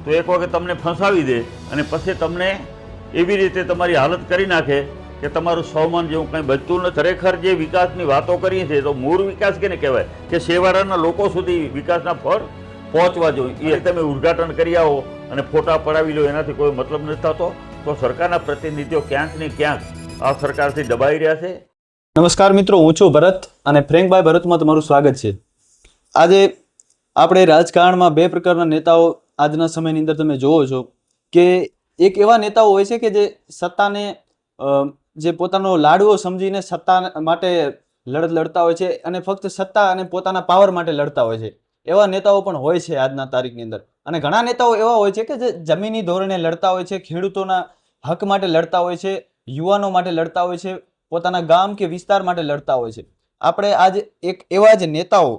તો એક વખત તમને ફસાવી દે અને પછી તમને એવી રીતે તમારી હાલત કરી નાખે કે તમારું સ્વમાન જેવું કંઈ બચતું નથી. ખરેખર જે વિકાસની વાતો કરીએ છીએ તો મૂળ વિકાસ કેને કહેવાય કે છેવાડાના લોકો સુધી વિકાસના ફળ પહોંચવા જોઈએ. એ તમે ઉદ્ઘાટન કરી આવો અને ફોટા પડાવી લો એનાથી કોઈ મતલબ નથી થતો. તો સરકારના પ્રતિનિધિઓ ક્યાંક ને ક્યાંક આ સરકારથી દબાઈ રહ્યા છે. નમસ્કાર મિત્રો, હું છું ભરત અને ફ્રેન્કભાઈ ભરતમાં તમારું સ્વાગત છે. આજે આપણે રાજકારણમાં બે પ્રકારના નેતાઓ આજના સમયની અંદર તમે જોવો છો કે એક એવા નેતાઓ હોય છે કે જે સત્તાને જે પોતાનો લાડવો સમજીને સત્તા માટે લડત લડતા હોય છે અને ફક્ત સત્તા અને પોતાના પાવર માટે લડતા હોય છે. એવા નેતાઓ પણ હોય છે આજના તારીખની અંદર. અને ઘણા નેતાઓ એવા હોય છે કે જે જમીની ધોરણે લડતા હોય છે, ખેડૂતોના હક માટે લડતા હોય છે, યુવાનો માટે લડતા હોય છે, પોતાના ગામ કે વિસ્તાર માટે લડતા હોય છે. આપણે આજે એક એવા જ નેતાઓ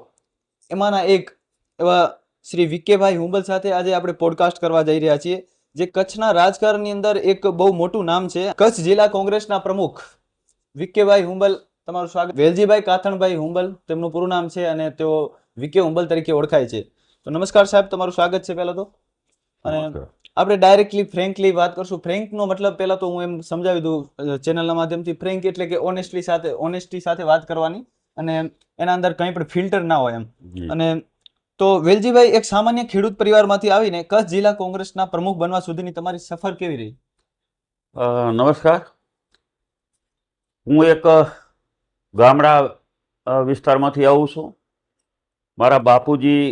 એમાંના એક એવા શ્રી વિકેભાઈ હુંબલ સાથે આજે આપણે પોડકાસ્ટ કરવા જઈ રહ્યા છીએ, જે કચ્છના રાજકારણની અંદર એક બહુ મોટું નામ છે. કચ્છ જિલ્લા કોંગ્રેસના પ્રમુખ વિકેભાઈ હુંબલ, તમારું સ્વાગત. વેલજીભાઈ કાથણભાઈ હુંબલ તેમનું પૂરું નામ છે અને તેઓ વિકે હુંબલ તરીકે ઓળખાય છે. તો નમસ્કાર સાહેબ, તમારું સ્વાગત છે પહેલા તો. અને આપણે ડાયરેક્ટલી ફ્રેન્કલી વાત કરશું. ફ્રેન્કનો મતલબ પહેલા તો હું એમ સમજાવી દઉં ચેનલના માધ્યમથી. ફ્રેન્ક એટલે કે ઓનેસ્ટી સાથે વાત કરવાની અને એના અંદર કંઈ પણ ફિલ્ટર ના હોય એમ. અને તો વેલજીભાઈ, એક સામાન્ય ખેડૂત પરિવારમાંથી આવીને કચ્છ જિલ્લા કોંગ્રેસના પ્રમુખ બનવા સુધીની તમારી સફર કેવી રહી? નમસ્કાર. હું એક ગામડા વિસ્તારમાંથી આવું છું. મારા બાપુજી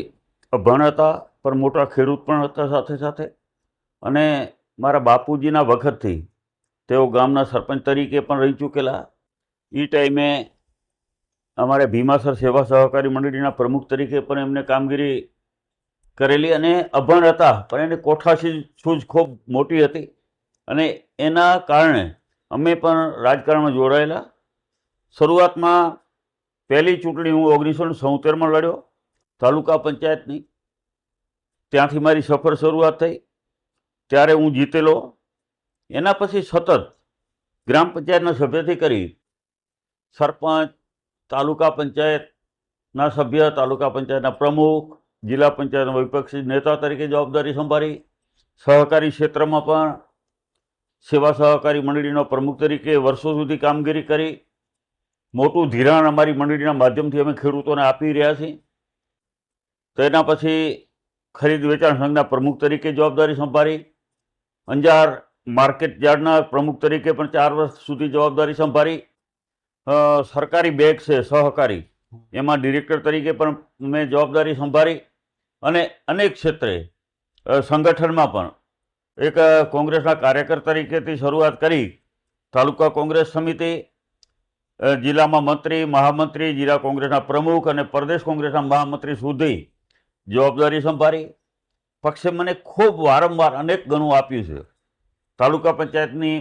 અભણ હતા પણ મોટા ખેડૂત પણ હતા સાથે સાથે. અને મારા બાપુજીના વખતથી તેઓ ગામના સરપંચ તરીકે પણ રહી ચૂકેલા. એ ટાઈમે અમારે ભીમાસર સેવા સહકારી મંડળીના પ્રમુખ તરીકે પણ એમને કામગીરી કરેલી. અને અભણ હતા પણ એની કોઠાસૂઝ ખૂબ મોટી હતી અને એના કારણે અમે પણ રાજકારણમાં જોડાયેલા. શરૂઆતમાં પહેલી ચૂંટણી હું 1977માં લડ્યો તાલુકા પંચાયતની. ત્યાંથી મારી સફર શરૂઆત થઈ. ત્યારે હું જીતેલો. એના પછી સતત ગ્રામ પંચાયતના સભ્યથી કરી સરપંચ, તાલુકા પંચાયતના સભ્ય, તાલુકા પંચાયતના પ્રમુખ, જિલ્લા પંચાયતના વિપક્ષી નેતા તરીકે જવાબદારી સંભાળી. સહકારી ક્ષેત્રમાં પણ સેવા સહકારી મંડળીનો પ્રમુખ તરીકે વર્ષો સુધી કામગીરી કરી. મોટું ધિરાણ અમારી મંડળીના માધ્યમથી અમે ખેડૂતોને આપી રહ્યા છીએ. તો એના પછી ખરીદ વેચાણ સંઘના પ્રમુખ તરીકે જવાબદારી સંભાળી. અંજાર માર્કેટ યાર્ડના પ્રમુખ તરીકે પણ 4 વર્ષ સુધી જવાબદારી સંભાળી. સરકારી બેંક છે સહકારી, એમાં ડિરેક્ટર તરીકે પણ મેં જવાબદારી સંભાળી. અને અનેક ક્ષેત્રે સંગઠનમાં પણ એક કોંગ્રેસના કાર્યકર તરીકેથી શરૂઆત કરી. તાલુકા કોંગ્રેસ સમિતિ, જિલ્લામાં મંત્રી, મહામંત્રી, જિલ્લા કોંગ્રેસના પ્રમુખ અને પ્રદેશ કોંગ્રેસના મહામંત્રી સુધી જવાબદારી સંભાળી. પક્ષે મને ખૂબ વારંવાર અનેક ગણું આપ્યું છે. તાલુકા પંચાયતની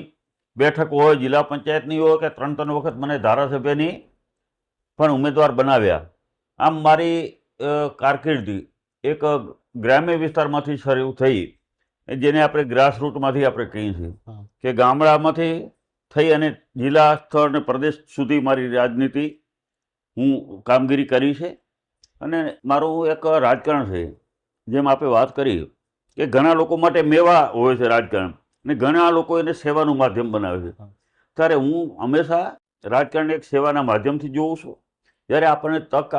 બેઠક હોય, જિલ્લા પંચાયતની હોય કે 3 વખત મને ધારાસભ્યની પણ ઉમેદવાર બનાવ્યા. આમ મારી કારકિર્દી એક ગ્રામ્ય વિસ્તારમાંથી શરૂ થઈ, જેને આપણે ગ્રાસરૂટમાંથી આપણે કહીએ છીએ કે ગામડામાંથી થઈ અને જિલ્લા સ્તર અને પ્રદેશ સુધી મારી રાજનીતિ હું કામગીરી કરી છે. અને મારું એક રાજકારણ છે, જેમ આપણે વાત કરી કે ઘણા લોકો માટે મેવા હોય છે રાજકારણ અને ઘણા લોકો એને સેવાનું માધ્યમ બનાવે છે. ત્યારે હું હંમેશા રાજકારણ એક સેવાના માધ્યમથી જોઉં છું. જ્યારે આપણને તક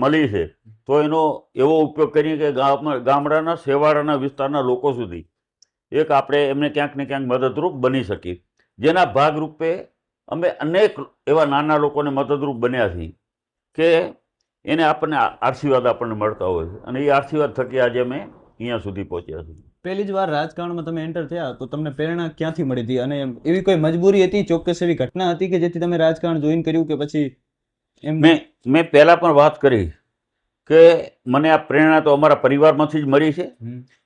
મળી છે તો એનો એવો ઉપયોગ કરીએ કે ગામડાના છેવાડાના વિસ્તારના લોકો સુધી એક આપણે એમને ક્યાંક ને ક્યાંક મદદરૂપ બની શકીએ. જેના ભાગરૂપે અમે અનેક એવા નાના લોકોને મદદરૂપ બન્યા છીએ કે એને આપણને આશીર્વાદ આપણને મળતા હોય છે. અને એ આશીર્વાદ થકી આજે અમે અહીંયા સુધી પહોંચ્યા છીએ. પહેલી જ વાર રાજકારણમાં તમે એન્ટર થયા તો તમને પ્રેરણા ક્યાંથી મળી હતી? અને એવી કોઈ મજબૂરી હતી, ચોક્કસ એવી ઘટના હતી કે જેથી તમે રાજકારણ જોઈન કર્યું કે પછી એમ? મેં પહેલાં પણ વાત કરી કે મને આ પ્રેરણા તો અમારા પરિવારમાંથી જ મળી છે.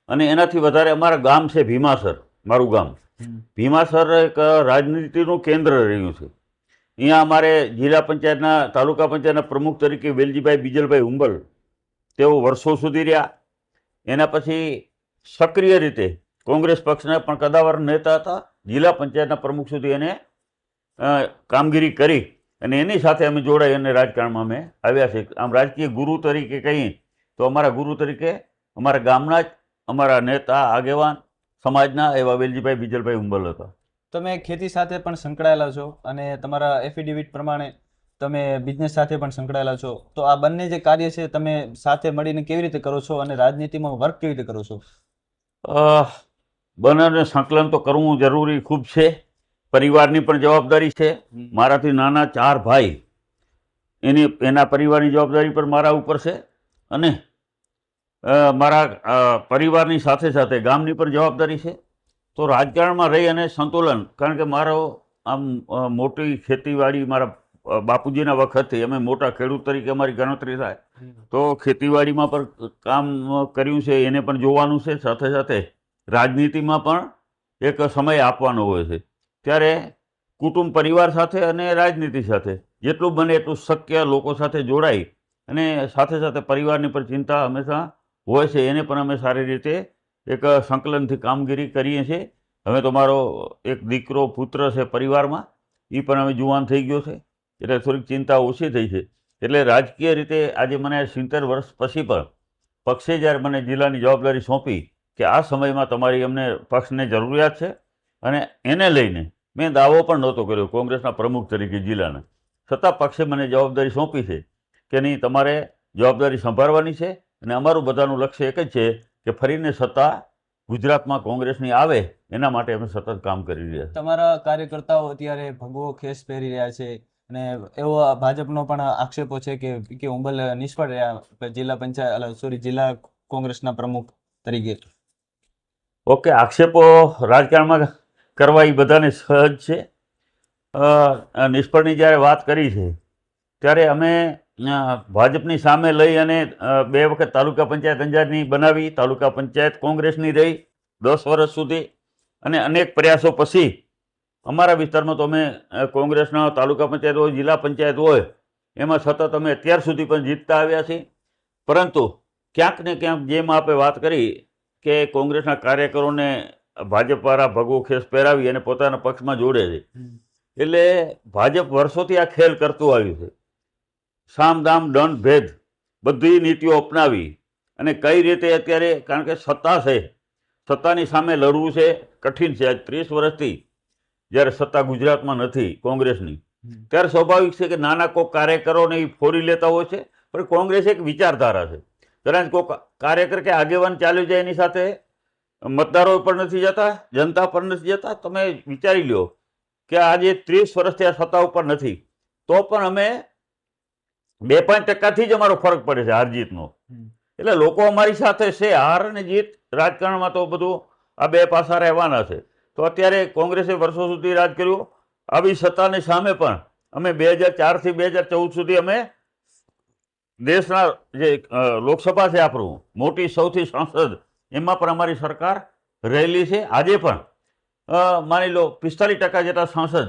અને એનાથી વધારે અમારા ગામ છે ભીમાસર, મારું ગામ ભીમાસર એક રાજનીતિનું કેન્દ્ર રહ્યું છે. અહીંયા અમારે જિલ્લા પંચાયતના, તાલુકા પંચાયતના પ્રમુખ તરીકે વેલજીભાઈ બીજલભાઈ હુંબલ તેઓ વર્ષો સુધી રહ્યા. એના પછી સક્રિય રીતે કોંગ્રેસ પક્ષના પણ કદાવર નેતા હતા. જિલ્લા પંચાયતના પ્રમુખ સુધી એને કામગીરી કરી અને એની સાથે અમે જોડાઈ અને રાજકારણમાં અમે આવ્યા છે. આમ રાજકીય ગુરુ તરીકે કહીએ તો અમારા ગુરુ તરીકે અમારા ગામના જ અમારા નેતા આગેવાન સમાજના એવા વેલજીભાઈ બીજલભાઈ હુંબલ હતા. તમે ખેતી સાથે પણ સંકળાયેલા છો અને તમારા એફિડેવિટ પ્રમાણે તમે બિઝનેસ સાથે પણ સંકળાયેલા છો, તો આ બંને જે કાર્ય છે તમે સાથે મળીને કેવી રીતે કરો છો અને રાજનીતિમાં વર્ક કેવી રીતે કરો છો? બંનેને સંકલન તો કરવું જરૂરી ખૂબ છે. પરિવારની પણ જવાબદારી છે. મારાથી નાના 4 ભાઈ, એના પરિવારની જવાબદારી પણ મારા ઉપર છે અને મારા પરિવારની સાથે સાથે ગામની પણ જવાબદારી છે. તો રાજકારણમાં રહી અને સંતુલન, કારણ કે મારો આમ મોટી ખેતીવાડી મારા બાપુજીના વખતથી અમે મોટા ખેડૂત તરીકે અમારી ગણતરી થાય, તો ખેતીવાડીમાં પણ કામ કર્યું છે, એને પણ જોવાનું છે. સાથે સાથે રાજનીતિમાં પણ એક સમય આપવાનો હોય છે. ત્યારે કુટુંબ પરિવાર સાથે અને રાજનીતિ સાથે જેટલું બને એટલું શક્ય લોકો સાથે જોડાઈ અને સાથે સાથે પરિવારની પણ ચિંતા હંમેશા હોય છે, એને પણ અમે સારી રીતે એક સંકલનથી કામગીરી કરીએ છીએ. હવે તો મારો એક દીકરો પુત્ર છે પરિવારમાં, એ પણ હવે જુવાન થઈ ગયો છે, એટલે થોડીક ચિંતા ઓછી થઈ છે. એટલે રાજકીય રીતે આજે મને 70 વર્ષ પછી પણ પક્ષે જ્યારે મને જિલ્લાની જવાબદારી સોંપી કે આ સમયમાં તમારી અમને પક્ષને જરૂરિયાત છે, અને એને લઈને મેં દાવો પણ નહોતો કર્યો કોંગ્રેસના પ્રમુખ તરીકે જિલ્લાના, છતાં પક્ષે મને જવાબદારી સોંપી છે કે નહીં, તમારે જવાબદારી સંભાળવાની છે અને અમારું બધાનું લક્ષ્ય એક જ છે કે ફરીને સત્તા ગુજરાતમાં કોંગ્રેસની આવે, એના માટે અમે સતત કામ કરી રહ્યા છીએ. તમારા કાર્યકર્તાઓ અત્યારે ભગવો ખેસ પહેરી રહ્યા છે અને એવો ભાજપનો પણ આક્ષેપો છે કે પી.કે. હુંબલ નિષ્ફળ રહ્યા જિલ્લા કોંગ્રેસના પ્રમુખ તરીકે. ઓકે, આક્ષેપો રાજકારણમાં કરવા એ બધાને સહજ છે. નિષ્ફળની જ્યારે વાત કરી છે ત્યારે અમે ભાજપની સામે લઈ અને 2 વખત તાલુકા પંચાયત અંજારની બનાવી, તાલુકા પંચાયત કોંગ્રેસની રહી 10 વર્ષ સુધી, અને અનેક પ્રયાસો પછી અમારા વિસ્તારમાં તો અમે કોંગ્રેસના તાલુકા પંચાયત હોય, જિલ્લા પંચાયત હોય, એમાં સતત અમે અત્યાર સુધી પણ જીતતા આવ્યા છીએ. પરંતુ ક્યાંક ને ક્યાંક જેમ આપણે વાત કરી કે કોંગ્રેસના કાર્યકરોને ભાજપવાળા ભગવો ખેસ પહેરાવી અને પોતાના પક્ષમાં જોડે છે, એટલે ભાજપ વર્ષોથી આ ખેલ કરતું આવ્યું છે. સામ દામ દંડ ભેદ બધી નીતિઓ અપનાવી અને કઈ રીતે અત્યારે, કારણ કે સત્તા છે, સત્તાની સામે લડવું છે કઠિન છે. આજ 30 વર્ષથી જ્યારે સત્તા ગુજરાતમાં નથી કોંગ્રેસની, ત્યારે સ્વાભાવિક છે કે નાના કોઈક કાર્યકરોને એ ફોરી લેતા હોય છે, પણ કોંગ્રેસ એક વિચારધારા છે. કદાચ કોઈક કાર્યકર કે આગેવાન ચાલ્યું જાય એની સાથે મતદારો પર નથી જતા, જનતા પર નથી જતા. તમે વિચારી લો કે આજે 30 વર્ષથી આ સત્તા ઉપર નથી, તો પણ અમે 2-5% જ અમારો ફરક પડે છે હાર જીતનો. એટલે લોકો અમારી સાથે છે. હાર અને જીત રાજકારણમાં તો બધું આ 2 પાસા રહેવાના છે. તો અત્યારે કોંગ્રેસે વર્ષો સુધી રાજ કર્યું, આવી સત્તાની સામે પણ અમે 2004થી 2014 સુધી અમે દેશના જે લોકસભા છે આપણું મોટી સૌથી સંસદ, એમાં પણ અમારી સરકાર રહેલી છે. આજે પણ માની લો 45% જેટલા સાંસદ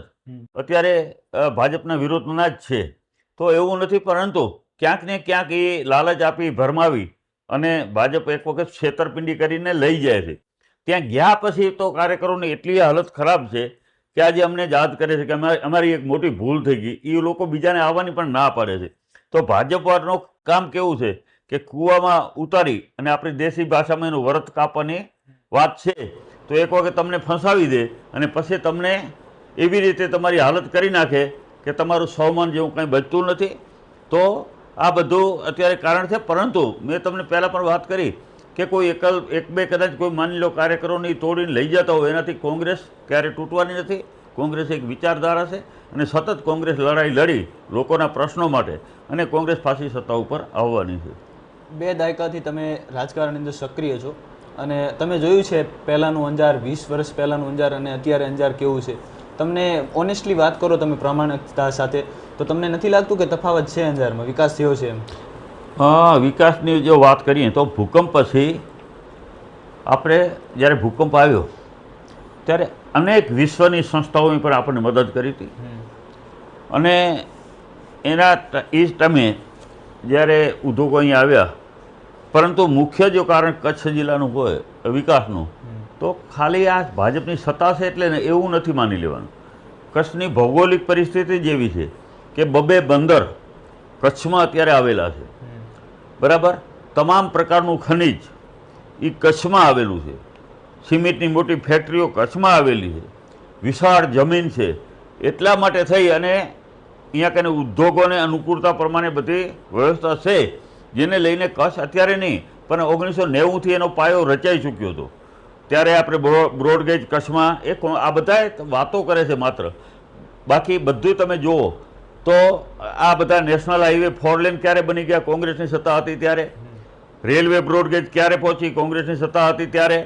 અત્યારે ભાજપના વિરોધના જ છે. તો એવું નથી, પરંતુ ક્યાંક ને ક્યાંક એ લાલચ આપી ભરમાવી અને ભાજપ એક વખત છેતરપિંડી કરીને લઈ જાય છે. ત્યાં ગયા પછી તો કાર્યકરોની એટલી હાલત ખરાબ છે કે આજે અમને યાદ કરે છે કે અમારી એક મોટી ભૂલ થઈ ગઈ. એ લોકો બીજાને આવવાની પણ ના પાડે છે. તો ભાજપનું કામ કેવું છે કે કૂવામાં ઉતારી અને આપણી દેશી ભાષામાં એનું વરત કાપવાની વાત છે. તો એક વખત તમને ફસાવી દે અને પછી તમને એવી રીતે તમારી હાલત કરી નાખે કે તમારું સ્વમાન જેવું કંઈ બચતું નથી. તો આ બધું અત્યારે કારણ છે. પરંતુ મેં તમને પહેલાં પણ વાત કરી કે કોઈ એક બે કદાચ કોઈ માની લો કાર્યકરોને તોડીને લઈ જતા હોય, એનાથી કોંગ્રેસ ક્યારે તૂટવાની નથી. કોંગ્રેસ એક વિચારધારા છે અને સતત કોંગ્રેસ લડાઈ લડી લોકોના પ્રશ્નો માટે, અને કોંગ્રેસ પાછી સત્તા ઉપર આવવાની છે. 2 દાયકાથી તમે રાજકારણની અંદર સક્રિય છો અને તમે જોયું છે પહેલાંનું અંજાર, 20 વર્ષ પહેલાંનું અંજાર અને અત્યારે અંજાર કેવું છે. તમને ઓનેસ્ટલી વાત કરો તમે પ્રામાણિકતા સાથે, તો તમને નથી લાગતું કે તફાવત છે અંજારમાં, વિકાસ થયો છે એમ? વિકાસની જો વાત કરીએ તો ભૂકંપ પછી આપણે જ્યારે ભૂકંપ આવ્યો ત્યારે અનેક વિશ્વની સંસ્થાઓએ પણ આપણને મદદ કરી હતી. અને એના એ ટાઈમે જ્યારે ઉદ્યોગો અહીં આવ્યા, પરંતુ મુખ્ય જો કારણ કચ્છ જિલ્લાનું હોય વિકાસનું, તો ખાલી આ ભાજપની સત્તા છે એટલે એવું નથી માની લેવાનું. કચ્છની ભૌગોલિક પરિસ્થિતિ જેવી છે કે 2 બંદર કચ્છમાં અત્યારે આવેલા છે, બરાબર. તમામ પ્રકારનું ખનિજ એ કચ્છમાં આવેલું છે. સિમેન્ટની મોટી ફેક્ટરીઓ કચ્છમાં આવેલી છે, વિશાળ જમીન છે. એટલા માટે થઈ અને અહીંયા કને ઉદ્યોગોને અનુકૂળતા પ્રમાણે બધી વ્યવસ્થા છે, જેને લઈને કચ્છ અત્યારે નહીં પણ 1990થી એનો પાયો રચાઈ ચૂક્યો હતો. ત્યારે આપણે બ્રોડગેજ કચ્છમાં આ બધા વાતો કરે છે માત્ર. બાકી બધું તમે જુઓ તો આ બધા નેશનલ હાઈવે 4 લેન ક્યારે બની ગયા? કોંગ્રેસની સત્તા હતી ત્યારે. રેલવે બ્રોડગેજ ક્યારે પહોંચી? કોંગ્રેસની સત્તા હતી ત્યારે.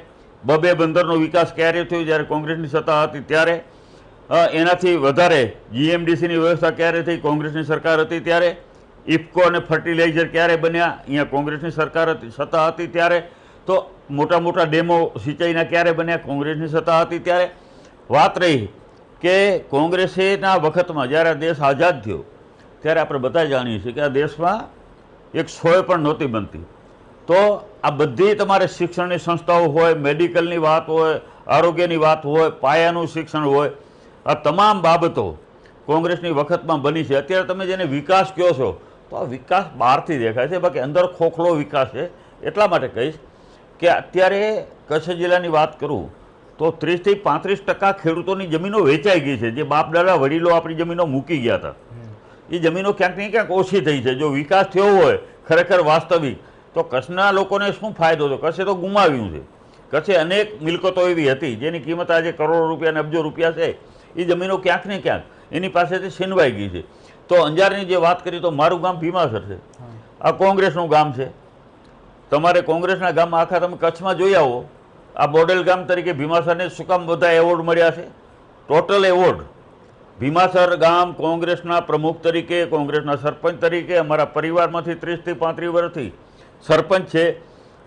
બબે બંદરનો વિકાસ ક્યારે થયો? જ્યારે કોંગ્રેસની સત્તા હતી ત્યારે. એનાથી વધારે જીએમડીસીની વ્યવસ્થા ક્યારે થઈ? કોંગ્રેસની સરકાર હતી ત્યારે. ઇફકો અને ફર્ટિલાઇઝર ક્યારે બન્યા? અહીંયા કોંગ્રેસની સરકાર હતી, સત્તા હતી ત્યારે. તો મોટા મોટા ડેમો સિંચાઈના ક્યારે બન્યા? કોંગ્રેસની સત્તા હતી ત્યારે. વાત રહી કે કોંગ્રેસના વખતમાં જ્યારે આ દેશ આઝાદ થયો ત્યારે આપણે બધા જાણીએ છીએ કે આ દેશમાં એક સોય પણ નહોતી બનતી. તો આ બધી તમારે શિક્ષણની સંસ્થાઓ હોય, મેડિકલની વાત હોય, આરોગ્યની વાત હોય, પાયાનું શિક્ષણ હોય, આ તમામ બાબતો કોંગ્રેસની વખતમાં બની છે. અત્યારે તમે જેને વિકાસ કહો છો તો આ વિકાસ બહારથી દેખાય છે, બાકી અંદર ખોખલો વિકાસ છે. એટલા માટે કહીશ કે અત્યારે કચ્છ જિલ્લાની વાત કરું તો 30થી 35% ખેડૂતોની જમીનો વેચાઈ ગઈ છે. જે બાપ દાદા વડીલો આપણી જમીનો મૂકી ગયા હતા એ જમીનો ક્યાંક ને ક્યાંક ઓછી થઈ છે. જો વિકાસ થયો હોય ખરેખર વાસ્તવિક તો કચ્છના લોકોને શું ફાયદો થયો? કચ્છે તો ગુમાવ્યું છે. કચ્છે અનેક મિલકતો એવી હતી જેની કિંમત આજે કરોડો રૂપિયા અને અબજો રૂપિયા છે. એ જમીનો ક્યાંક ને ક્યાંક એની પાસેથી છીનવાઈ ગઈ છે. તો અંજારની જે વાત કરી તો મારું ગામ ભીમાસર છે. આ કોંગ્રેસનું ગામ છે. તમારે કોંગ્રેસના ગામમાં આખા તમે કચ્છમાં જોઈ આવો, આ મોડેલ ગામ તરીકે ભીમાસરને શું કામ બધા એવોર્ડ મળ્યા છે? Total award. ભીમાસર ગામ કોંગ્રેસના પ્રમુખ તરીકે, કોંગ્રેસના સરપંચ તરીકે, અમારા પરિવારમાંથી 30થી 35 વર્ષથી સરપંચ છે.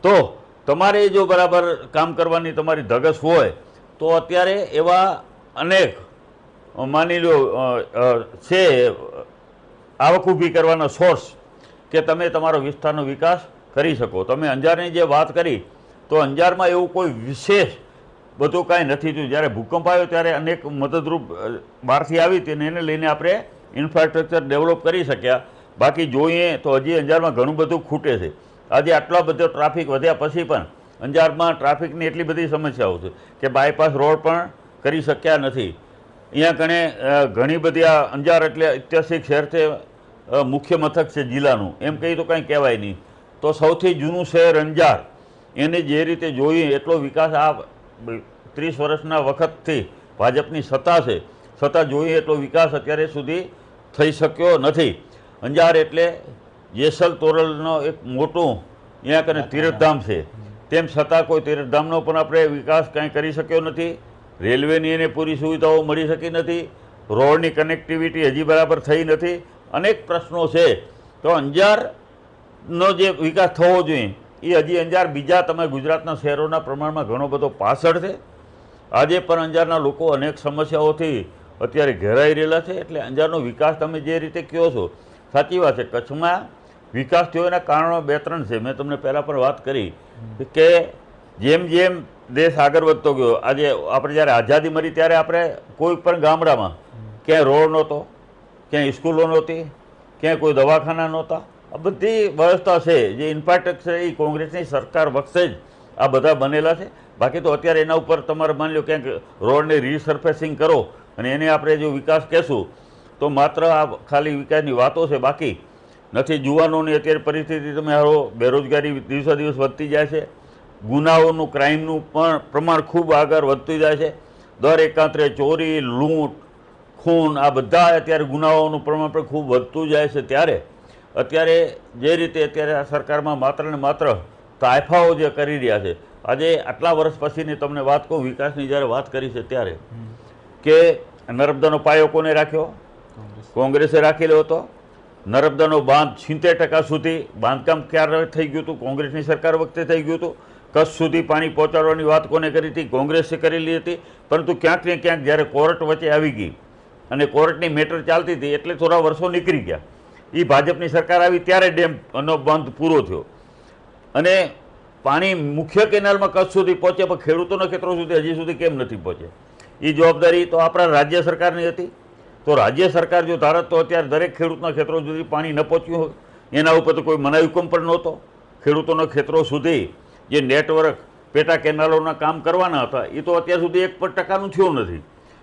તો તમારે જો બરાબર કામ કરવાની તમારી ધગશ હોય તો અત્યારે એવા અનેક માની લો છે આવક ઊભી કરવાના સોર્સ કે તમે તમારો વિસ્તારનો વિકાસ કરી શકો. તમે અંજારની જે વાત કરી તો અંજારમાં એવું કોઈ વિશેષ બધું કાંઈ નથી થયું. જ્યારે ભૂકંપ આવ્યો ત્યારે અનેક મદદરૂપ બહારથી આવી હતી અને એને લઈને આપણે ઇન્ફ્રાસ્ટ્રક્ચર ડેવલપ કરી શક્યા. બાકી જોઈએ તો હજી અંજારમાં ઘણું બધું ખૂટે છે. આજે આટલો બધો ટ્રાફિક વધ્યા પછી પણ અંજારમાં ટ્રાફિકની એટલી બધી સમસ્યાઓ છે કે બાયપાસ રોડ પણ કરી શક્યા નથી. અહીંયા ઘણી બધી આ અંજાર એટલે ઐતિહાસિક શહેર છે, મુખ્ય મથક છે જિલ્લાનું, એમ કહી તો કાંઈ કહેવાય નહીં. તો સૌથી જૂનું શહેર અંજાર, એને જે રીતે જોઈએ એટલો વિકાસ આ 30 વર્ષના વખતથી ભાજપની સત્તા છે, છતાં જોઈએ એટલો વિકાસ અત્યારે સુધી થઈ શક્યો નથી. અંજાર એટલે જેસલ તોરલનો એક મોટું અહીંયા કને તીર્થધામ છે, તેમ છતાં કોઈ તીર્થધામનો પણ આપણે વિકાસ કાંઈ કરી શક્યો નથી. રેલવેની એને પૂરી સુવિધાઓ મળી શકી નથી. રોડની કનેક્ટિવિટી હજી બરાબર થઈ નથી. અનેક પ્રશ્નો છે. તો અંજારનો જે વિકાસ થવો જોઈએ એ હજી અંજાર બીજા તમે ગુજરાતના શહેરોના પ્રમાણમાં ઘણો બધો પાછળ છે. આજે પણ અંજારના લોકો અનેક સમસ્યાઓથી અત્યારે ઘેરાઈ રહેલા છે. એટલે અંજારનો વિકાસ તમે જે રીતે કહો છો સાચી વાત છે. કચ્છમાં વિકાસ થયો એના કારણો 2-3 છે. મેં તમને પહેલાં પણ વાત કરી કે જેમ જેમ દેશ આગળ વધતો ગયો, આજે આપણે જ્યારે આઝાદી મળી ત્યારે આપણે કોઈ પણ ગામડામાં ક્યાંય રોડ નહોતો, ક્યાંય સ્કૂલો નહોતી, ક્યાંય કોઈ દવાખાના નહોતા. આ બધી વ્યવસ્થા છે જે ઇન્ફ્રાસ્ટ્રક્ચર એ કોંગ્રેસની સરકાર વખતે જ આ બધા બનેલા છે. બાકી તો અત્યારે એના ઉપર તમારે માની લો ક્યાંક રોડને રીસર્ફેસિંગ કરો અને એને આપણે જો વિકાસ કહેશું તો માત્ર આ ખાલી વિકાસની વાતો છે, બાકી નથી. યુવાનોની અત્યારે પરિસ્થિતિ તમે હારો, બેરોજગારી દિવસે દિવસ વધતી જાય છે. ગુનાઓનું, ક્રાઇમનું પણ પ્રમાણ ખૂબ આગળ વધતું જાય છે. દર એકાંતરે ચોરી, લૂંટ, ખૂન, આ બધા અત્યારે ગુનાઓનું પ્રમાણ પણ ખૂબ વધતું જાય છે. ત્યારે અત્યારે જે રીતે અત્યારે આ સરકારમાં માત્ર ને માત્ર તાયફાઓ જે કરી રહ્યા છે, આજે આટલા વર્ષ પછીની તમને વાત કહું, વિકાસની જ્યારે વાત કરી છે ત્યારે કે નર્મદાનો પાયો કોને રાખ્યો? કોંગ્રેસે રાખેલો હતો. નર્મદાનો બાંધ 70% સુધી બાંધકામ ક્યારે થઈ ગયું હતું? કોંગ્રેસની સરકાર વખતે થઈ ગયું હતું. કચ્છ સુધી પાણી પહોંચાડવાની વાત કોને કરી હતી? કોંગ્રેસે કરેલી હતી. પરંતુ ક્યાંક ને ક્યાંક જ્યારે કોર્ટ વચ્ચે આવી ગઈ અને કોર્ટની મેટર ચાલતી હતી એટલે થોડા વર્ષો નીકળી ગયા. એ ભાજપની સરકાર આવી ત્યારે ડેમનો બંધ પૂરો થયો અને પાણી મુખ્ય કેનાલમાં કચ્છ સુધી પહોંચે, પણ ખેડૂતોના ખેતરો સુધી હજી સુધી કેમ નથી પહોંચે? એ જવાબદારી તો આપણા રાજ્ય સરકારની હતી. તો રાજ્ય સરકાર જો ધારત તો અત્યારે દરેક ખેડૂતના ખેતરો સુધી પાણી ન પહોંચ્યું હોય. એના ઉપર તો કોઈ મનાઈ હુકમ પણ નહોતો. ખેડૂતોના ખેતરો સુધી જે નેટવર્ક પેટા કેનાલોના કામ કરવાના હતા એ તો અત્યાર સુધી 1% થયું નથી,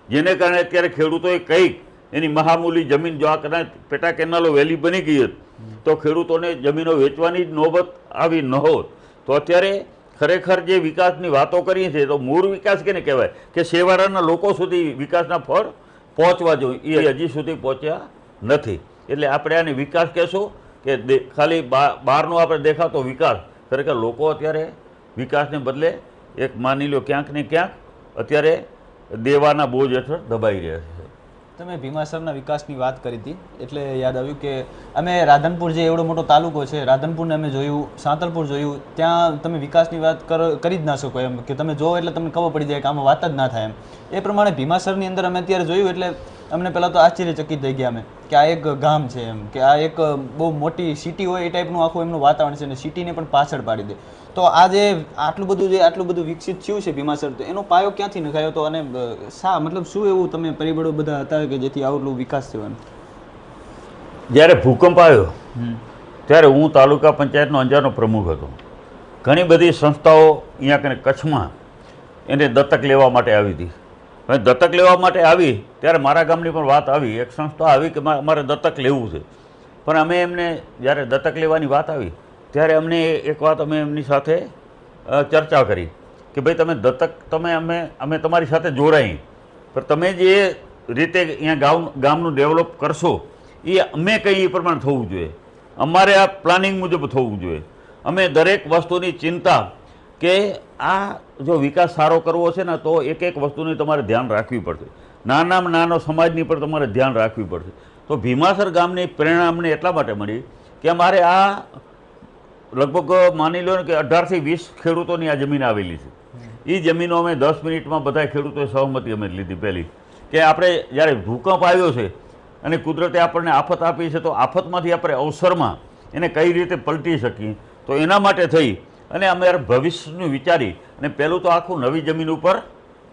જેને કારણે અત્યારે ખેડૂતોએ કંઈક એની મહામૂલી જમીન, જો આ કદાચ પેટા કેનાલો વહેલી બની ગઈ હોત તો ખેડૂતોને જમીનો વેચવાની જ નોબત આવી ન હોત. તો અત્યારે ખરેખર જે વિકાસની વાતો કરીએ છીએ તો મૂળ વિકાસ કેને કહેવાય કે છેવાડાના લોકો સુધી વિકાસના ફળ પહોંચવા જોઈએ, એ હજી સુધી પહોંચ્યા નથી. એટલે આપણે આને વિકાસ કહેશું કે ખાલી બહારનો આપણે દેખાતો વિકાસ, ખરેખર લોકો અત્યારે વિકાસને બદલે એક માની લો ક્યાંક ને ક્યાંક અત્યારે દેવાના બોજ હેઠળ દબાઈ રહ્યા છે. તમે ભીમાસરના વિકાસની વાત કરી હતી એટલે યાદ આવ્યું કે અમે રાધનપુર, જે એવડો મોટો તાલુકો છે, રાધનપુરને અમે જોયું, સાંતલપુર જોયું, ત્યાં તમે વિકાસની વાત કરી જ ના શકો એમ કે તમે જો એટલે તમને ખબર પડી જાય કે આમાં વાત જ ના થાય એમ. એ પ્રમાણે ભીમાસરની અંદર અમે અત્યારે જોયું એટલે અમને પહેલાં તો આશ્ચર્યચકિત થઈ ગયા અમે કે આ એક ગામ છે એમ, કે આ એક બહુ મોટી સિટી હોય એ ટાઈપનું આખું એમનું વાતાવરણ છે અને સિટીને પણ પાછળ પાડી દે. તો આ જે આટલું બધું વિકસિત થયું છે ભીમાસર, તો એનો પાયો ક્યાંથી નખાયો હતો અને મતલબ શું એવું તમે પરિબળો બધા હતા કે જેથી આટલું વિકાસ થયો એમ? જ્યારે ભૂકંપ આવ્યો ત્યારે હું તાલુકા પંચાયતનો અંજારનો પ્રમુખ હતો. ઘણી બધી સંસ્થાઓ અહીંયા કને કચ્છમાં એને દત્તક લેવા માટે આવી હતી. હવે દત્તક લેવા માટે આવી ત્યારે મારા ગામની પણ વાત આવી, એક સંસ્થા આવી કે અમારે દત્તક લેવું છે. પણ અમે એમને જ્યારે દત્તક લેવાની વાત આવી ત્યારે અમને એક વાત અમે એમની સાથે ચર્ચા કરી કે ભાઈ તમે દત્તક અમે તમારી સાથે જોડાઈ, પણ તમે જે રીતે અહીંયા ગામનું ડેવલપ કરશો એ અમે કંઈ એ પ્રમાણે થવું જોઈએ, અમારે આ પ્લાનિંગ મુજબ થવું જોઈએ. અમે દરેક વસ્તુની ચિંતા કે આ જો વિકાસ સારો કરવો છે ને તો એક એક વસ્તુની તમારે ધ્યાન રાખવી પડશે, નાનામાં નાનો સમાજની પણ તમારે ધ્યાન રાખવી પડશે. તો ભીમાસર ગામની પ્રેરણા અમને એટલા માટે મળી કે અમારે આ લગભગ માની લો ને કે 18 થી 20 ખેડૂતોની આ જમીન આવેલી છે. એ જમીનો અમે 10 મિનિટમાં બધા ખેડૂતોએ સહમતી અમે લીધી. પહેલી કે આપણે જ્યારે ભૂકંપ આવ્યો છે અને કુદરતે આપણને આફત આપી છે તો આફતમાંથી આપણે અવસરમાં એને કઈ રીતે પલટી શકીએ, તો એના માટે થઈ અને અમે ભવિષ્યનું વિચારી અને પહેલું તો આખું નવી જમીન ઉપર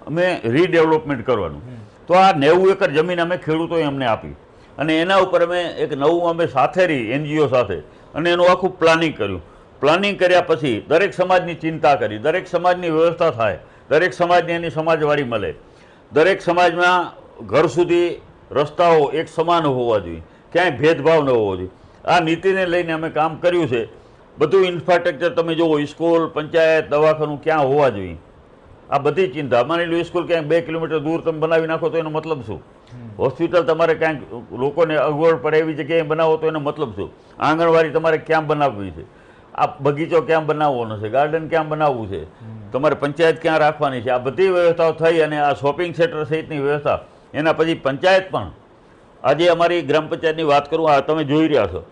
અમે રીડેવલપમેન્ટ કરવાનું. તો આ 90 એકર જમીન અમે ખેડૂતોએ અમને આપી અને એના ઉપર અમે એક નવું અમે સાથે રહી NGO સાથે અને એનું આખું પ્લાનિંગ કર્યું. પ્લાનિંગ કર્યા પછી દરેક સમાજની ચિંતા કરી, દરેક સમાજની વ્યવસ્થા થાય, દરેક સમાજને એની સમાજવાડી મળે, દરેક સમાજમાં ઘર સુધી રસ્તાઓ એક સમાન હોવા જોઈએ, ક્યાંય ભેદભાવ ન હોવો જોઈએ. આ નીતિને લઈને અમે કામ કર્યું છે. બધું ઇન્ફ્રાસ્ટ્રક્ચર તમે જુઓ, સ્કૂલ, પંચાયત, દવાખાનું ક્યાં હોવા જોઈએ, આ બધી ચિંતા. માની લો સ્કૂલ ક્યાંક 2 કિલોમીટર દૂર તમે બનાવી નાખો તો એનો મતલબ શું? હોસ્પિટલ તમારે ક્યાંક લોકોને અગવડ પડે એવી જગ્યાએ બનાવો તો એનો મતલબ શું? આંગણવાડી તમારે ક્યાં બનાવવી છે, આ બગીચો ક્યાં બનાવવાનો છે, ગાર્ડન ક્યાં બનાવવું છે, તમારે પંચાયત ક્યાં રાખવાની છે, આ બધી વ્યવસ્થાઓ થઈ અને આ શોપિંગ સેન્ટર સહિતની વ્યવસ્થા. એના પછી પંચાયત પણ, આજે અમારી ગ્રામ પંચાયતની વાત કરું, આ તમે જોઈ રહ્યા છો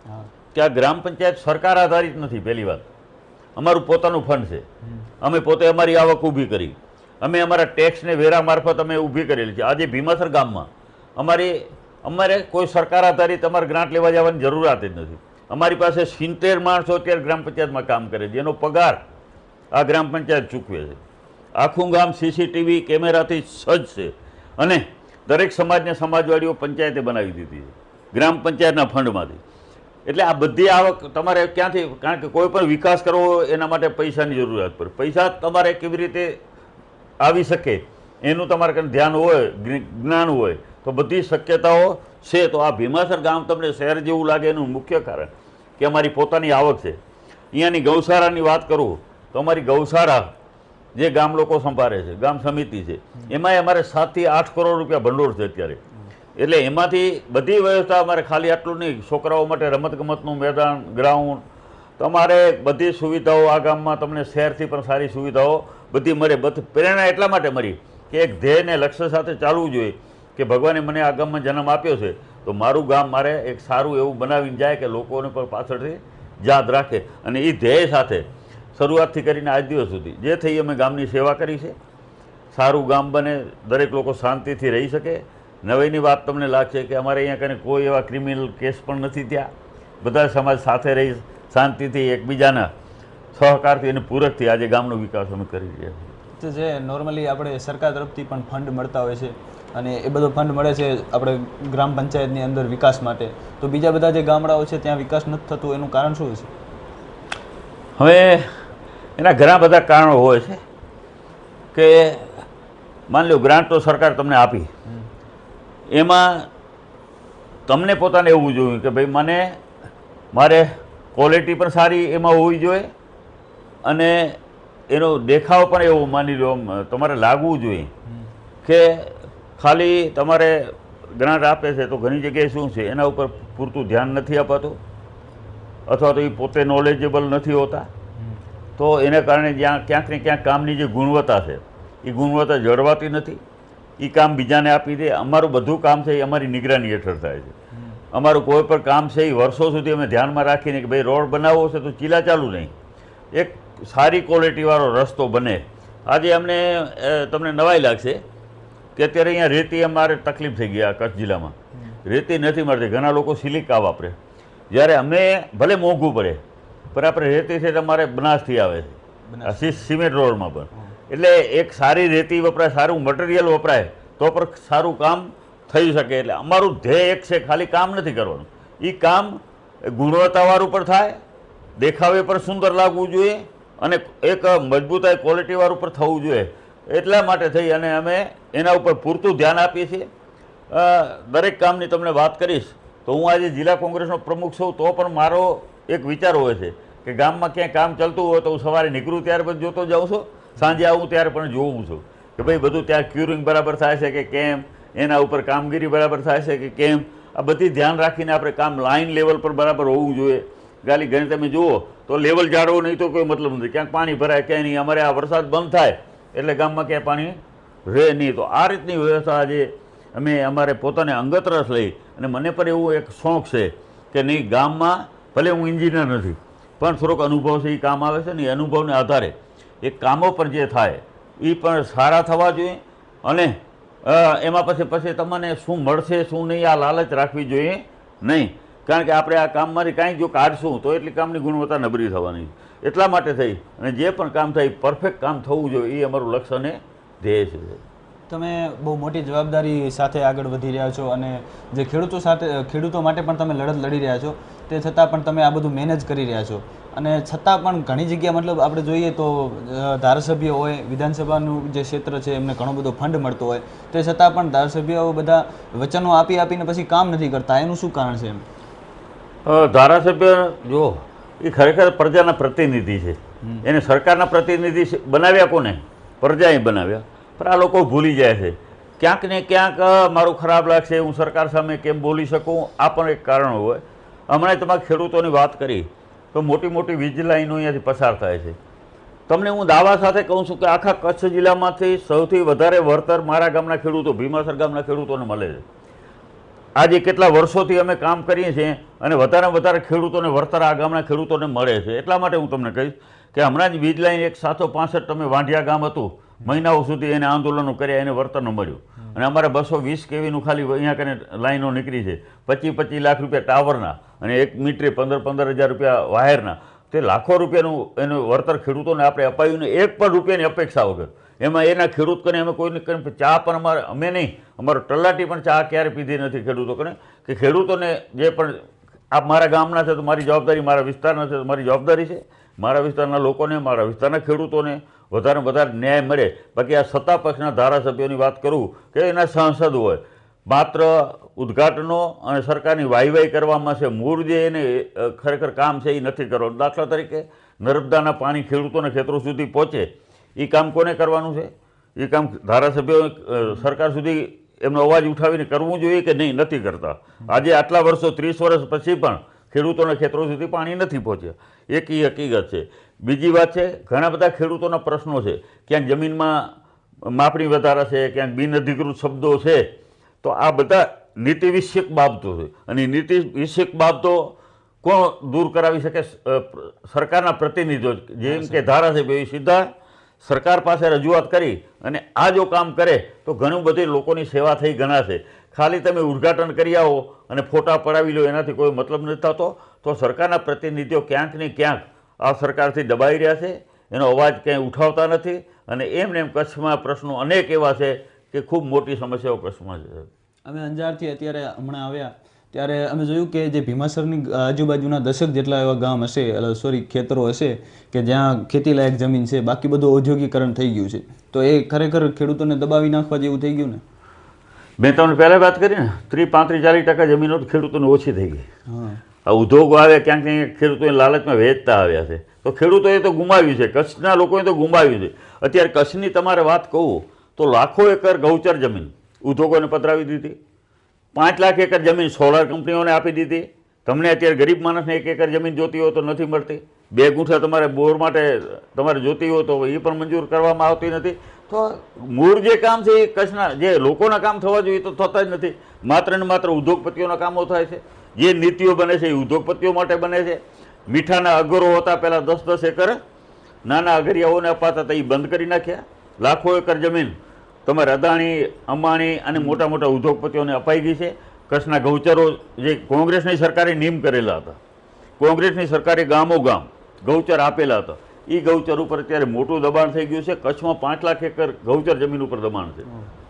કે આ ગ્રામ પંચાયત સરકાર આધારિત નથી. પહેલી વાત, અમારું પોતાનું ફંડ છે, અમે પોતે અમારી આવક ઊભી કરી, અમે અમારા ટેક્સ ને વેરા મારફત અમે ઊભી કરેલી છે. આજે ભીમાસર ગામમાં અમારે કોઈ સરકાર આધારિત અમારે ગ્રાન્ટ લેવા જવાની જરૂરિયાત જ નથી. અમારી પાસે 70 માણસો અત્યારે ગ્રામ પંચાયતમાં કામ કરે છે, જેનો પગાર આ ગ્રામ પંચાયત ચૂકવે છે. આખું ગામ CCTV કેમેરાથી સજ્જ છે અને દરેક સમાજને સમાજવાડીઓ પંચાયતે બનાવી દીધી છે ગ્રામ પંચાયતના ફંડમાંથી. એટલે આ બધી આવક તમારે ક્યાંથી, કારણ કે કોઈ પણ વિકાસ કરવો હોય એના માટે પૈસાની જરૂરિયાત પડે. પૈસા તમારે કેવી રીતે આવી શકે એનું તમારે કંઈ ધ્યાન હોય, જ્ઞાન હોય તો બધી શક્યતાઓ છે. તો આ ભીમાસર ગામ તમને શહેર જેવું લાગે એનું મુખ્ય કારણ કે અમારી પોતાની આવક છે. અહીંયાની ગૌશાળાની વાત કરું તો અમારી ગૌશાળા જે ગામ લોકો સંભાળે છે, ગામ સમિતિ છે, એમાંય અમારે 7 થી 8 કરોડ રૂપિયા ભંડોળ છે અત્યારે. એટલે એમાંથી બધી વ્યવસ્થા અમારે ખાલી આટલું નહીં, છોકરાઓ માટે રમતગમતનું મેદાન, ગ્રાઉન્ડ, તમારે બધી સુવિધાઓ આ ગામમાં તમને શહેરથી પણ સારી સુવિધાઓ બધી મળે. બધી પ્રેરણા એટલા માટે મળી કે એક ધ્યેયને લક્ષ્ય સાથે ચાલવું જોઈએ કે ભગવાને મને આ ગામમાં જન્મ આપ્યો છે તો મારું ગામ મારે એક સારું એવું બનાવીને જાય કે લોકોને પણ પાછળથી યાદ રાખે. અને એ ધ્યેય સાથે શરૂઆતથી કરીને આજ દિવસ સુધી જે થઈ અમે ગામની સેવા કરી છે. સારું ગામ બને, દરેક લોકો શાંતિથી રહી શકે. નવાઈની વાત તમને લાગશે કે અમારે અહીંયા કને કોઈ એવા ક્રિમિનલ કેસ પણ નથી થયા. બધા સમાજ સાથે રહી શાંતિથી એકબીજાના સહકારથી અને પૂરકથી આજે ગામનો વિકાસ અમે કરી રહ્યા છીએ. તો જે નોર્મલી આપણે સરકાર તરફથી પણ ફંડ મળતા હોય છે અને એ બધો ફંડ મળે છે આપણે ગ્રામ પંચાયતની અંદર વિકાસ માટે, તો બીજા બધા જે ગામડાઓ છે ત્યાં વિકાસ નથી થતું, એનું કારણ શું છે? હવે એના ઘણા બધા કારણો હોય છે કે માની લો ગ્રાન્ટ તો સરકાર તમને આપી, એમાં તમને પોતાને એવું જોયું કે ભાઈ મારે ક્વોલિટી પણ સારી એમાં હોવી જોઈએ અને એનો દેખાવ પણ એવો માની લો તમારે લાગવું જોઈએ કે ખાલી તમારે ગ્રાન્ટ આપે છે તો ઘણી જગ્યાએ શું છે એના ઉપર પૂરતું ધ્યાન નથી અપાતું અથવા તો એ પોતે નોલેજેબલ નથી હોતા, તો એને કારણે જ્યાં ક્યાંક ને ક્યાંક કામની જે ગુણવત્તા છે એ ગુણવત્તા જળવાતી નથી, એ કામ બીજાને આપી દે. અમારું બધું કામ છે એ અમારી નિગરાની હેઠળ થાય છે. અમારું કોઈ પણ કામ છે એ વર્ષો સુધી અમે ધ્યાનમાં રાખીને કે ભાઈ રોડ બનાવવો છે તો ચીલા ચાલુ નહીં, એક સારી ક્વોલિટીવાળો રસ્તો બને. આજે અમને તમને નવાઈ લાગશે કે અત્યારે અહીંયા રેતી અમારે તકલીફ થઈ ગઈ આ કચ્છ જિલ્લામાં, રેતી નથી મળતી. ઘણા લોકો સિલિકા વાપરે, જ્યારે અમે ભલે મોંઘું પડે પણ આપણે રેતી છે તમારે બનાસથી આવે છે સિમેન્ટ રોડમાં પણ. એટલે એક સારી રેતી વપરાય, સારું મટીરિયલ વપરાય તો પણ સારું કામ થઈ શકે. એટલે અમારું ધ્યેય એક છે, ખાલી કામ નથી કરવાનું, એ કામ ગુણવત્તાવાળું પણ થાય, દેખાવે પણ સુંદર લાગવું જોઈએ અને એક મજબૂતાઈ ક્વોલિટીવાળું પણ થવું જોઈએ. એટલા માટે થઈ અને અમે એના ઉપર પૂરતું ધ્યાન આપીએ છીએ. દરેક કામની તમને વાત કરીશ તો હું આજે જિલ્લા કોંગ્રેસનો પ્રમુખ છું તો પણ મારો એક વિચાર હોય છે કે ગામમાં ક્યાંય કામ ચાલતું હોય તો હું સવારે નીકળું ત્યારે પણ જોતો જાઉં છું, સાંજે આવું ત્યારે પણ જોઉં છું કે ભાઈ બધું ત્યાં ક્યુરિંગ બરાબર થાય છે કે કેમ, એના ઉપર કામગીરી બરાબર થાય છે કે કેમ. આ બધી ધ્યાન રાખીને આપણે કામ લાઇન લેવલ પર બરાબર હોવું જોઈએ. ગાલી ઘણી તમે જુઓ તો લેવલ જાળવો નહીં તો કોઈ મતલબ નથી, ક્યાંક પાણી ભરાય ક્યાંય નહીં. અમારે આ વરસાદ બંધ થાય એટલે ગામમાં ક્યાંય પાણી રહે નહીં. તો આ રીતની વ્યવસ્થા આજે અમે અમારે પોતાને અંગત રસ લઈ અને મને પણ એવું એક શોખ છે કે નહીં ગામમાં, ભલે હું એન્જિનિયર નથી પણ થોડોક અનુભવ છે, એ કામ આવે છે ને એ અનુભવને આધારે એ કામો પણ જે થાય એ પણ સારા થવા જોઈએ અને એમાં પછી તમને શું મળશે શું નહીં આ લાલચ રાખવી જોઈએ નહીં. કારણ કે આપણે આ કામમાંથી કાંઈ જો કાઢશું તો એટલી કામની ગુણવત્તા નબળી થવાની. એટલા માટે થઈ અને જે પણ કામ થાય પરફેક્ટ કામ થવું જોઈએ એ અમારું લક્ષ્ય અને ધ્યેય છે. તમે બહુ મોટી જવાબદારી સાથે આગળ વધી રહ્યા છો અને જે ખેડૂતો માટે પણ તમે લડત લડી રહ્યા છો, તે છતાં પણ તમે આ બધું મેનેજ કરી રહ્યા છો. અને છતાં પણ ઘણી જગ્યા મતલબ આપણે જોઈએ તો ધારાસભ્ય હોય, વિધાનસભાનું જે ક્ષેત્ર છે એમને ઘણો બધો ફંડ મળતો હોય, તે છતાં પણ ધારાસભ્યો બધા વચનો આપીને પછી કામ નથી કરતા. એનું શું કારણ છે? એમ ધારાસભ્ય જો એ ખરેખર પ્રજાના પ્રતિનિધિ છે, એને સરકારના પ્રતિનિધિ બનાવ્યા કોને? પ્રજાએ બનાવ્યા. પણ આ લોકો ભૂલી જાય છે. ક્યાંક ને ક્યાંક મારું ખરાબ લાગશે, હું સરકાર સામે કેમ બોલી શકું, આ પણ એક કારણ હોય. હમણાં તમારા ખેડૂતોની વાત કરી તો મોટી મોટી વીજ લાઈનો અહીંયાથી પસાર થાય છે. તમને હું દાવા સાથે કહું છું કે આખા કચ્છ જિલ્લામાંથી સૌથી વધારે વળતર મારા ગામના ખેડૂતો, ભીમાસર ગામના ખેડૂતોને મળે છે. આજે કેટલા વર્ષોથી અમે કામ કરીએ છીએ અને વધારે ખેડૂતોને વળતર આ ગામના ખેડૂતોને મળે છે. એટલા માટે હું તમને કહીશ કે હમણાં જ વીજ લાઈન 165 તમે વાંઢિયા ગામ હતું, મહિનાઓ સુધી એને આંદોલનો કર્યા, એને વળતર ન મળ્યું. અને અમારે 220 kVનું ખાલી અહીંયા કને લાઈનો નીકળી છે, 25 લાખ રૂપિયા ટાવરના અને 1 મીટરે 15,000 રૂપિયા વાયરના. તે લાખો રૂપિયાનું એનું વળતર ખેડૂતોને આપણે અપાયું ને એક પણ રૂપિયાની અપેક્ષા વગર. એમાં એના ખેડૂત કરીને અમે કોઈને ચા પણ અમે નહીં, અમારો તલાટી પણ ચા ક્યારે પીધી નથી ખેડૂતો કરીને. કે ખેડૂતોને જે પણ આ મારા ગામના છે તો મારી જવાબદારી, મારા વિસ્તારના છે તો મારી જવાબદારી છે, મારા વિસ્તારના લોકોને, મારા વિસ્તારના ખેડૂતોને વધારે ન્યાય મળે. બાકી આ સત્તા પક્ષના ધારાસભ્યોની વાત કરું કે એના સાંસદ હોય, માત્ર ઉદ્ઘાટનો અને સરકારની વાહવાહી કરવામાં છે, મૂળ જે એને ખરેખર કામ છે એ નથી કરવાનું. દાખલા તરીકે નર્મદાના પાણી ખેડૂતોને ખેતરો સુધી પહોંચે, એ કામ કોને કરવાનું છે? એ કામ ધારાસભ્યો સરકાર સુધી એમનો અવાજ ઉઠાવીને કરવું જોઈએ કે નહીં? નથી કરતા. આજે આટલા વર્ષો 30 વર્ષ પછી પણ ખેડૂતોના ખેતરો સુધી પાણી નથી પહોંચ્યા. એક એ હકીકત છે. બીજી વાત છે, ઘણા બધા ખેડૂતોના પ્રશ્નો છે. ક્યાંક જમીનમાં માપણી વધારા છે, ક્યાંક બિનઅધિકૃત શબ્દો છે. તો આ બધા નીતિ વિષયક બાબતો છે અને નીતિ વિષયક બાબતો કોણ દૂર કરાવી શકે? સરકારના પ્રતિનિધિઓ, જેમ કે ધારાસભ્યો, એ સીધા સરકાર પાસે રજૂઆત કરી અને આ જો કામ કરે તો ઘણું બધી લોકોની સેવા થઈ ગણાશે. ખાલી તમે ઉદ્ઘાટન કરી આવો અને ફોટા પડાવી લો એનાથી કોઈ મતલબ નથી થતો. તો સરકારના પ્રતિનિધિઓ ક્યાંક ને ક્યાંક આ સરકારથી દબાઈ રહ્યા છે, એનો અવાજ ક્યાંય ઉઠાવતા નથી અને એમ કચ્છમાં પ્રશ્નો અનેક એવા છે કે ખૂબ મોટી સમસ્યાઓ કચ્છમાં છે. અમે અંજારથી અત્યારે હમણાં આવ્યા ત્યારે અમે જોયું કે જે ભીમાસરની આજુબાજુના 10 જેટલા એવા ગામ હશે, ખેતરો હશે કે જ્યાં ખેતીલાયક જમીન છે, બાકી બધું ઔદ્યોગિકરણ થઈ ગયું છે. તો એ ખરેખર ખેડૂતોને દબાવી નાખવા જેવું થઈ ગયું ને. મેં તમને પહેલાં વાત કરી ને 30-35-40% જમીનો તો ખેડૂતોને ઓછી થઈ ગઈ. હા, આ ઉદ્યોગો આવે ક્યાંક ને ક્યાંક ખેડૂતોને લાલચમાં વેચતા આવ્યા છે, તો ખેડૂતોએ તો ગુમાવ્યું છે, કચ્છના લોકોએ તો ગુમાવ્યું છે. અત્યારે કચ્છની તમારે વાત કહું તો લાખો એકર ગૌચર જમીન ઉદ્યોગોને પધરાવી દીધી, 5 લાખ એકર જમીન સોલાર કંપનીઓને આપી દીધી. તમને અત્યારે ગરીબ માણસને 1 એકર જમીન જોતી હોય તો નથી મળતી, 2 ગુંઠા તમારે બોર માટે તમારે જોતી હોય તો એ પણ મંજૂર કરવામાં આવતી નથી. તો મૂળ જે કામ છે એ કચ્છના જે લોકોના કામ થવા જોઈએ તો થતા જ નથી, માત્ર ને માત્ર ઉદ્યોગપતિઓના કામો થાય છે. જે નીતિઓ બને છે એ ઉદ્યોગપતિઓ માટે બને છે. મીઠાના અગરો હતા પહેલાં 10-10 એકર નાના અગરિયાઓને અપાતા હતા, એ બંધ કરી નાખ્યા. લાખો એકર જમીન તમારે અદાણી, અંબાણી અને મોટા મોટા ઉદ્યોગપતિઓને અપાઈ ગઈ છે. કચ્છના ગૌચરો જે કોંગ્રેસની સરકારે નિયમ કરેલા હતા, કોંગ્રેસની સરકારે ગામો ગામ ગૌચર આપેલા હતા, એ ગૌચર ઉપર અત્યારે મોટું દબાણ થઈ ગયું છે. કચ્છમાં 5 લાખ એકર ગૌચર જમીન ઉપર દબાણ છે.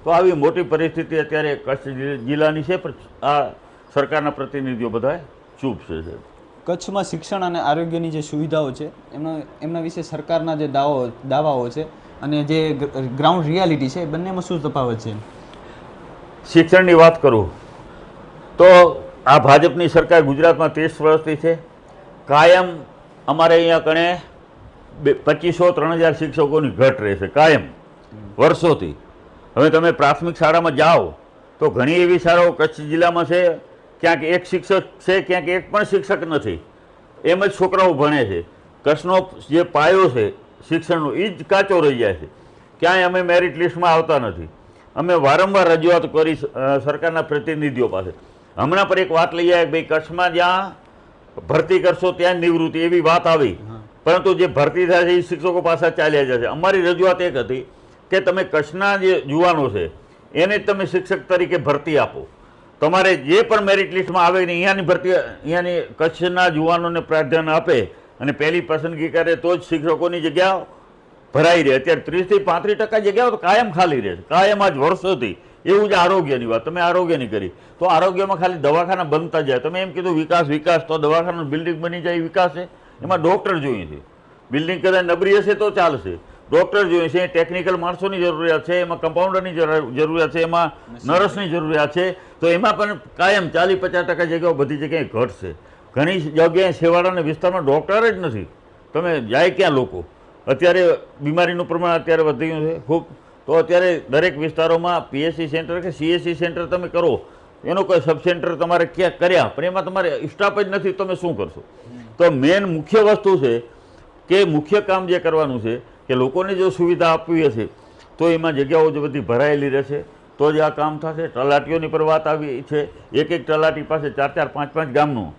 તો આવી મોટી પરિસ્થિતિ અત્યારે કચ્છ જિલ્લાની છે, પણ આ સરકારના પ્રતિનિધિઓ બધા ચૂપ છે. કચ્છમાં શિક્ષણ અને આરોગ્યની જે સુવિધાઓ છે એમના વિશે સરકારના જે દાવાઓ છે અને જે ગ્રાઉન્ડ રિયાલિટી છે, બંનેમાં શું તફાવત છે? શિક્ષણની વાત કરું તો આ ભાજપની સરકાર ગુજરાતમાં 30 વર્ષથી છે. કાયમ અમારે અહીંયા કણે 2500-3000 શિક્ષકોની ઘટ રહેશે કાયમ વર્ષોથી. હવે તમે પ્રાથમિક શાળામાં જાઓ તો ઘણી એવી શાળાઓ કચ્છ જિલ્લામાં છે, ક્યાંક એક શિક્ષક છે, ક્યાંક એક પણ શિક્ષક નથી, એમ જ છોકરાઓ ભણે છે. કચ્છનો જે પાયો છે શિક્ષણનો એ જ કાચો રહી જાય છે. ક્યાંય અમે મેરિટ લિસ્ટમાં આવતા નથી. અમે વારંવાર રજૂઆત કરી સરકારના પ્રતિનિધિઓ પાસે. હમણાં પર એક વાત લઈ આવે કે ભાઈ કચ્છમાં જ્યાં ભરતી કરશો ત્યાં નિવૃત્તિ, એવી વાત આવી, પરંતુ જે ભરતી થાય છે એ શિક્ષકો પાછા ચાલ્યા જશે. અમારી રજૂઆત એક હતી કે તમે કચ્છના જે યુવાનો છે એને જ તમે શિક્ષક તરીકે ભરતી આપો. તમારે જે પણ મેરિટ લિસ્ટમાં આવે ને અહીંયાની ભરતી, અહીંયાની કચ્છના યુવાનોને પ્રાધાન્ય આપે અને પહેલી પસંદગી કરે તો જ શિક્ષકોની જગ્યાઓ ભરાઈ રહે. અત્યારે 30-35% જગ્યાઓ તો કાયમ ખાલી રહે છે, કાયમ આજ વર્ષોથી. એવું જ આરોગ્યની વાત, તમે આરોગ્યની કરી તો આરોગ્યમાં ખાલી દવાખાના બનતા જાય. તમે એમ કીધું વિકાસ, તો દવાખાનાનું બિલ્ડિંગ બની જાય એ વિકાસ છે? એમાં ડૉક્ટર જોઈએ છે. બિલ્ડિંગ કદાચ નબળી હશે તો ચાલશે, ડૉક્ટર જોઈએ છે, ટેકનિકલ માણસોની જરૂરિયાત છે, એમાં કમ્પાઉન્ડરની જરૂરિયાત છે, એમાં નર્સની જરૂરિયાત છે. તો એમાં પણ કાયમ 40-50% જગ્યાઓ બધી જગ્યાએ ઘટશે. ઘણી જગ્યાએ છેવાડાના વિસ્તારમાં ડૉક્ટર જ નથી. તમે જાય ક્યાં લોકો? અત્યારે બીમારીનું પ્રમાણ અત્યારે વધી ગયું છે ખૂબ. તો અત્યારે દરેક વિસ્તારોમાં PSC સેન્ટર કે CSC સેન્ટર તમે કરો, એનો કોઈ સબ સેન્ટર તમારે ક્યાં કર્યા, પણ એમાં તમારે સ્ટાફ જ નથી, તમે શું કરશો? તો મેન મુખ્ય વસ્તુ છે કે મુખ્ય કામ જે કરવાનું છે કે લોકોને જો સુવિધા આપવી હશે તો એમાં જગ્યાઓ જે બધી ભરાયેલી રહેશે તો જ આ કામ થશે. તલાટીઓની પર વાત આવી છે, એક તલાટી પાસે 4-4, 5-5 ગામનો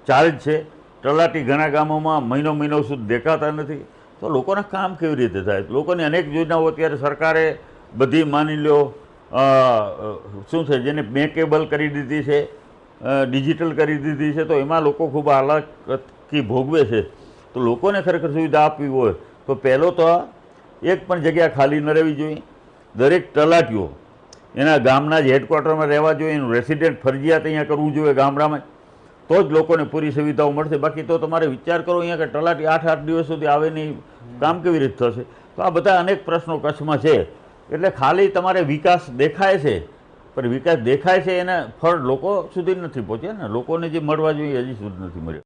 ચાર્જ છે. તલાટી ઘણા ગામોમાં મહિનો સુધી દેખાતા નથી. તો લોકોના કામ કેવી રીતે થાય? લોકોની અનેક યોજનાઓ અત્યારે સરકારે બધી માની લો શું છે જેને બેંકેબલ કરી દીધી છે, ડિજિટલ કરી દીધી છે, તો એમાં લોકો ખૂબ હાલાકી ભોગવે છે. તો લોકોને ખરેખર સુવિધા આપવી હોય તો પહેલો તો એક પણ જગ્યા ખાલી ન રહેવી જોઈએ. દરેક તલાટીઓ એના ગામના જ હેડક્વાર્ટરમાં રહેવા જોઈએ, એનું રેસિડેન્ટ ફરજિયાત અહીંયા કરવું જોઈએ ગામડામાં, તો જ લોકોને પૂરી સુવિધાઓ મળશે. બાકી તો તમારે વિચાર કરો અહીંયા કે તલાટી 8-8 દિવસ સુધી આવે નહીં, કામ કેવી રીતે થશે? તો આ બધા અનેક પ્રશ્નો કચ્છમાં છે. એટલે ખાલી તમારે વિકાસ દેખાય છે, પણ વિકાસ દેખાય છે એના ફળ લોકો સુધી નથી પહોંચ્યા ને. લોકોને જે મળવા જોઈએ હજી સુધી નથી મળ્યો.